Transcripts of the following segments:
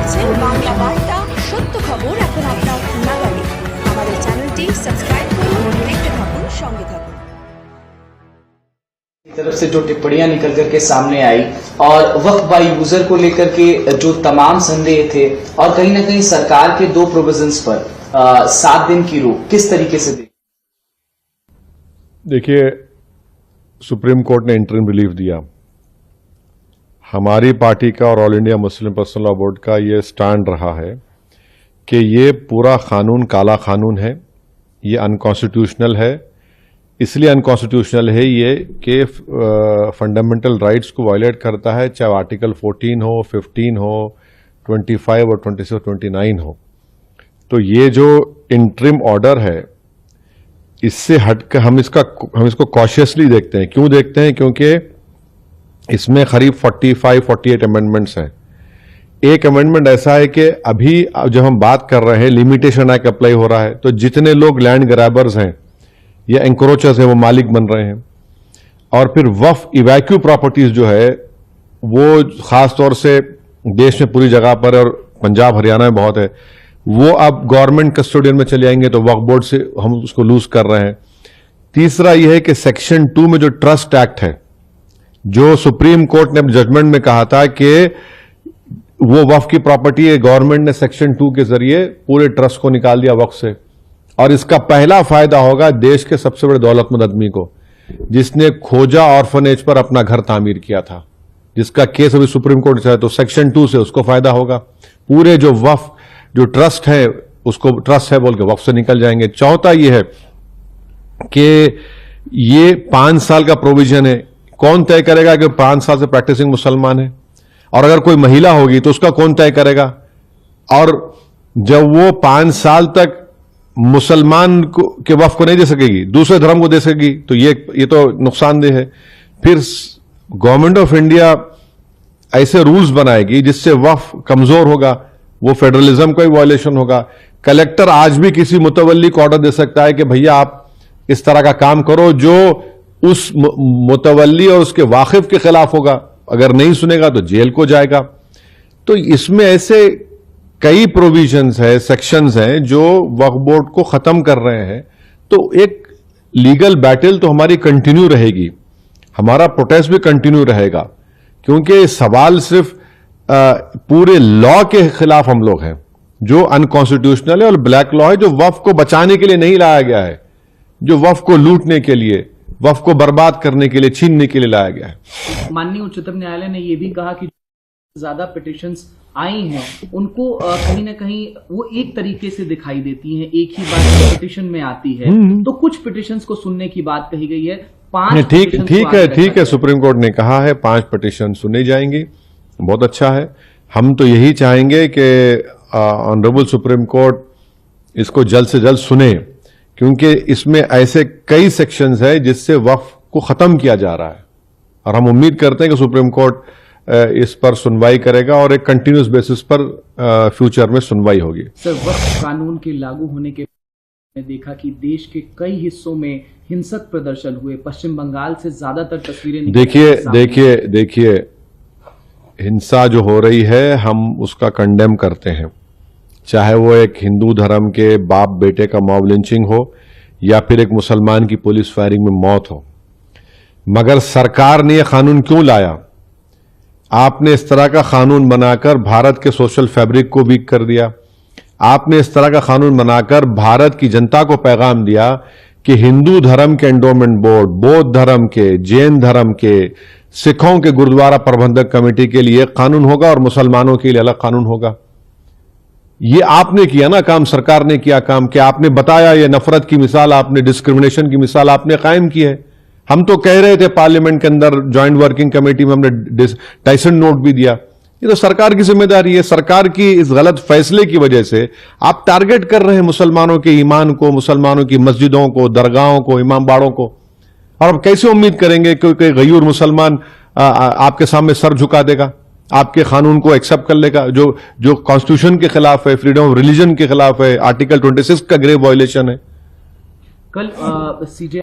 দেখছেন বাংলা বার্তা, সত্য খবর এখন আপনার নাগালে। আমাদের চ্যানেলটি সাবস্ক্রাইব করুন, দেখতে থাকুন, সঙ্গে থাকুন। तरफ से जो टिप्पणियां निकल करके सामने आई और वक्फ बाई यूजर को लेकर के जो तमाम संदेह थे और कहीं ना कहीं सरकार के दो प्रोविजंस पर 7 दिन की रोक, किस तरीके से देखिए, सुप्रीम कोर्ट ने इंटरिम रिलीफ दिया। हमारी पार्टी का और all India Muslim personal law board का ये स्टैंड रहा है कि ये पूरा कानून काला कानून है, ये अनकॉन्स्टिट्यूशनल है। इसलिए अनकॉन्स्टिट्यूशनल है ये कि फंडामेंटल राइट्स को वायलेट करता है, चाहे आर्टिकल 14 हो, 15 हो, 25 और 26 और 29 हो। तो ये जो इंटरिम ऑर्डर है, इससे हटकर हम इसको कॉशियसली देखते हैं। क्यों देखते हैं? क्योंकि इसमें करीब 45-48 अमेंडमेंट्स हैं। एक अमेंडमेंट ऐसा है कि अभी जब हम बात कर रहे हैं, लिमिटेशन एक्ट अप्लाई हो रहा है, तो जितने लोग लैंड ग्रैबर्स हैं या एंक्रोचर्स हैं वो मालिक बन रहे हैं। और फिर वक्फ इवैक्यू प्रॉपर्टीज जो है वो खास तौर से देश में पूरी जगह पर और पंजाब हरियाणा में बहुत है, वो अब गवर्नमेंट कस्टोडियन में चले आएंगे, तो वक्फ बोर्ड से हम उसको लूज कर रहे हैं। तीसरा यह है कि सेक्शन 2 में जो ट्रस्ट एक्ट है, जो सुप्रीम कोर्ट ने जजमेंट में कहा था कि वो वक्फ की प्रॉपर्टी है, गवर्नमेंट ने सेक्शन 2 के जरिए पूरे ट्रस्ट को निकाल दिया वक्फ से। और इसका पहला फायदा होगा देश के सबसे बड़े दौलतमंद आदमी को, जिसने खोजा ऑर्फनेज पर अपना घर तामीर किया था, जिसका केस अभी सुप्रीम कोर्ट से है, तो सेक्शन 2 से उसको फायदा होगा। पूरे जो वक्फ जो ट्रस्ट है उसको ट्रस्ट है बोल के वक्फ से निकल जाएंगे। चौथा यह है कि ये 5 साल का प्रोविजन है। कौन तय करेगा कि 5 साल से प्रैक्टिसिंग मुसलमान है? और अगर कोई महिला होगी तो उसका कौन तय करेगा? और जब वो 5 साल तक मुसलमान के वक्फ को नहीं दे सकेगी, दूसरे धर्म को दे सकेगी, तो ये तो नुकसानदेह है। फिर गवर्नमेंट ऑफ इंडिया ऐसे रूल्स बनाएगी जिससे वक्फ कमजोर होगा, वो फेडरलिज्म का भी वायलेशन होगा। कलेक्टर आज भी किसी मुतवल्ली को ऑर्डर दे सकता है कि भैया आप इस तरह का काम करो जो उस मुतवल्ली और उसके वाकिफ के खिलाफ होगा। अगर नहीं सुनेगा तो जेल को जाएगा। तो इसमें ऐसे कई प्रोविजंस है, सेक्शंस हैं जो वक्फ बोर्ड को खत्म कर रहे हैं। तो एक लीगल बैटल तो हमारी कंटिन्यू रहेगी, हमारा प्रोटेस्ट भी कंटिन्यू रहेगा, क्योंकि सवाल सिर्फ पूरे लॉ के खिलाफ हम लोग हैं जो अनकॉन्स्टिट्यूशनल है और ब्लैक लॉ है, जो वक्फ को बचाने के लिए नहीं लाया गया है, जो वक्फ को लूटने के लिए, वक्फ को बर्बाद करने के लिए, छीनने के लिए लाया गया है। माननीय उच्चतम न्यायालय ने यह भी कहा कि ज्यादा पिटिशंस आई हैं उनको कहीं ना कहीं वो एक तरीके से दिखाई देती हैं, एक ही बात पिटिशन में आती है। तो कुछ पिटिशंस को सुनने की बात कही गई है। 5 ठीक है, सुप्रीम कोर्ट ने कहा है 5 पिटिशन सुनी जाएंगी, बहुत अच्छा है। हम तो यही चाहेंगे कि ऑनरेबल सुप्रीम कोर्ट इसको जल्द से जल्द सुने, क्योंकि इसमें ऐसे कई सेक्शंस है जिससे वक्फ को खत्म किया जा रहा है। और हम उम्मीद करते हैं कि सुप्रीम कोर्ट इस पर सुनवाई करेगा और एक कंटिन्यूस बेसिस पर फ्यूचर में सुनवाई होगी। सर, वक्फ कानून के लागू होने के बाद देखा कि देश के कई हिस्सों में हिंसक प्रदर्शन हुए। पश्चिम बंगाल से ज्यादातर तस्वीरें देखिए हिंसा जो हो रही है हम उसका कंडेम करते हैं, चाहे वो एक हिंदू धर्म के बाप बेटे का मॉब लिंचिंग हो या फिर एक मुसलमान की पुलिस फायरिंग में मौत हो। मगर सरकार ने यह कानून क्यों लाया? आपने इस तरह का कानून बनाकर भारत के सोशल फैब्रिक को वीक कर दिया। आपने इस तरह का कानून बनाकर भारत की जनता को पैगाम दिया कि हिंदू धर्म के एंडोमेंट बोर्ड, बौद्ध धर्म के, जैन धर्म के, सिखों के गुरुद्वारा प्रबंधक कमेटी के लिए कानून होगा और मुसलमानों के लिए अलग कानून होगा। ये आपने किया ना काम, सरकार ने किया काम कि आपने बताया, ये नफरत की मिसाल आपने, डिस्क्रिमिनेशन की मिसाल आपने कायम की है। हम तो कह रहे थे पार्लियामेंट के अंदर ज्वाइंट वर्किंग कमेटी में, हमने टाइसन नोट भी दिया। ये तो सरकार की जिम्मेदारी है। सरकार की इस गलत फैसले की वजह से आप टारगेट कर रहे हैं मुसलमानों के ईमान को, मुसलमानों की मस्जिदों को, दरगाहों को, इमाम बाड़ों को। और अब कैसे उम्मीद करेंगे कि कोई गयूर मुसलमान आपके सामने सर झुका देगा, आपके कानून को एक्सेप्ट कर लेगा जो कॉन्स्टिट्यूशन के खिलाफ है, फ्रीडम ऑफ रिलीजन के खिलाफ है, आर्टिकल 26 का ग्रेव वायलेशन है। कल सीजे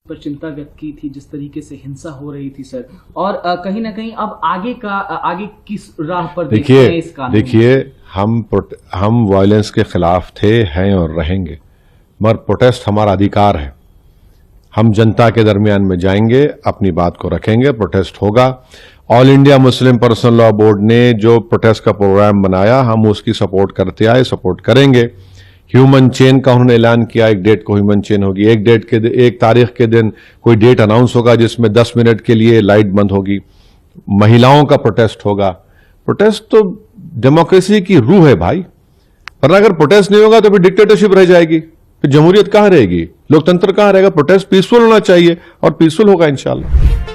पर चिंता व्यक्त की थी, जिस तरीके से हिंसा हो रही थी सर, और कहीं ना कहीं अब आगे किस राह पर देखते हैं इस कानून में? देखिए हम वायलेंस के खिलाफ थे, हैं और रहेंगे, मगर प्रोटेस्ट हमारा अधिकार है। हम जनता के दरमियान में जाएंगे, अपनी बात को रखेंगे, प्रोटेस्ट होगा। All India Muslim personal law board ने जो प्रोटेस्ट का प्रोग्राम बनाया, हम उसकी सपोर्ट करते आए, सपोर्ट करेंगे। ह्यूमन चेन का उन्होंने ऐलान किया, एक डेट को ह्यूमन चेन होगी, एक तारीख के दिन कोई डेट अनाउंस होगा जिसमें 10 मिनट के लिए लाइट बंद होगी। महिलाओं का प्रोटेस्ट होगा। प्रोटेस्ट तो डेमोक्रेसी की रूह है भाई, वरना अगर प्रोटेस्ट नहीं होगा तो फिर डिक्टेटरशिप रह जाएगी, फिर जमहूरियत कहां रहेगी, लोकतंत्र कहां रहेगा। प्रोटेस्ट पीसफुल होना चाहिए और पीसफुल होगा इंशाल्लाह।